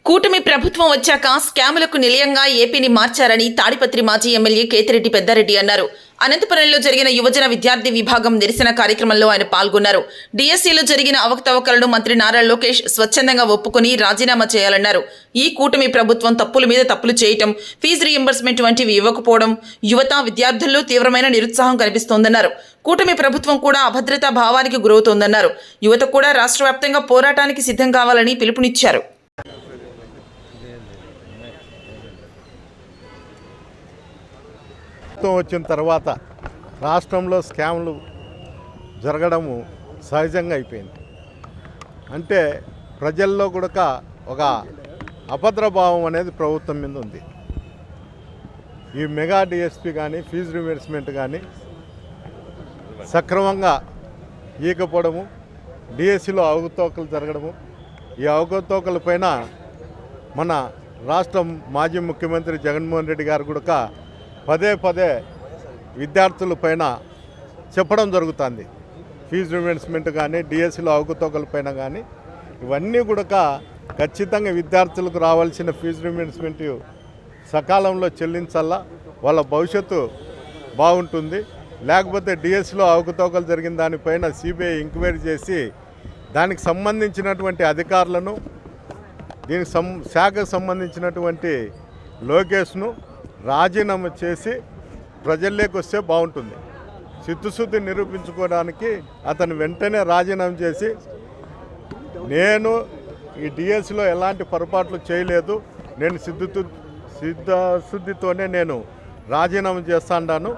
కూటమి ప్రభుత్వం వచ్చాక స్కాములకు నిలయంగా ఏపీని మార్చారని తాడిపత్రి మాజీ ఎమ్మెల్యే కేతిరెడ్డి పెద్దారెడ్డి అన్నారు. అనంతపురంలో జరిగిన యువజన విద్యార్థి విభాగం నిరసన కార్యక్రమంలో ఆయన పాల్గొన్నారు. డిఎస్సీలో జరిగిన అవకతవకలను మంత్రి నారా లోకేష్ స్వచ్ఛందంగా ఒప్పుకొని రాజీనామా చేయాలన్నారు. ఈ కూటమి ప్రభుత్వం తప్పుల మీద తప్పులు చేయటం, ఫీజు రీయింబర్స్మెంట్ వంటివి ఇవ్వకపోవడం యువత విద్యార్థుల్లో తీవ్రమైన నిరుత్సాహం కనిపిస్తోందన్నారు. కూటమి ప్రభుత్వం కూడా అభద్రతా భావానికి గురవుతోందన్నారు. యువత కూడా రాష్ట్ర వ్యాప్తంగా పోరాటానికి సిద్ధం కావాలని పిలుపునిచ్చారు. వచ్చిన తర్వాత రాష్ట్రంలో స్కామ్లు జరగడము సహజంగా అయిపోయింది. అంటే ప్రజల్లో కూడా ఒక అభద్రభావం అనేది ప్రభుత్వం మీద ఉంది. ఈ మెగా డిఎస్పీ కానీ ఫీజు రీయింబర్స్మెంట్ కానీ సక్రమంగా ఇవ్వకపోవడము, డిఎస్సిలో అవకతవకలు జరగడము, ఈ అవకతవకల పైన మన రాష్ట్ర మాజీ ముఖ్యమంత్రి జగన్మోహన్ రెడ్డి గారు కూడా పదే పదే విద్యార్థుల పైన చెప్పడం జరుగుతుంది. ఫీజు రీయింబర్స్మెంట్ కానీ డిఎస్సిలో అవకతవకల పైన కానీ ఇవన్నీ కూడా ఖచ్చితంగా విద్యార్థులకు రావాల్సిన ఫీజు రీయింబర్స్మెంట్ సకాలంలో చెల్లించాలా, వాళ్ళ భవిష్యత్తు బాగుంటుంది. లేకపోతే డిఎస్సిలో అవకతవకలు జరిగిన దానిపైన సిబిఐ ఎంక్వైరీ చేసి దానికి సంబంధించినటువంటి అధికారులను, దీనికి శాఖకు సంబంధించినటువంటి లోకేష్ను రాజీనామా చేసి ప్రజల్లోకి వస్తే బాగుంటుంది. చిత్తశుద్ధి నిరూపించుకోవడానికి అతను వెంటనే రాజీనామా చేసి, నేను ఈ డిఎస్సిలో ఎలాంటి పొరపాట్లు చేయలేదు, నేను సిద్ధశుద్ధితోనే నేను రాజీనామా చేస్తాను,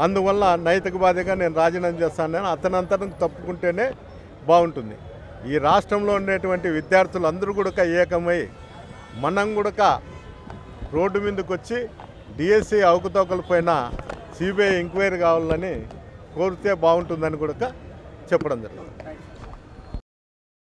అందువల్ల నైతిక బాధ్యతగా నేను రాజీనామా చేస్తాను, అతనంతరం తప్పుకుంటేనే బాగుంటుంది. ఈ రాష్ట్రంలో ఉండేటువంటి విద్యార్థులు అందరూ కూడా ఏకమై మనం కూడా రోడ్డు మీదకి వచ్చి డిఎస్సి అవకతవకల పైన సిబిఐ ఎంక్వైరీ కావాలని కోరితే బాగుంటుందని కూడా చెప్పడం జరిగింది.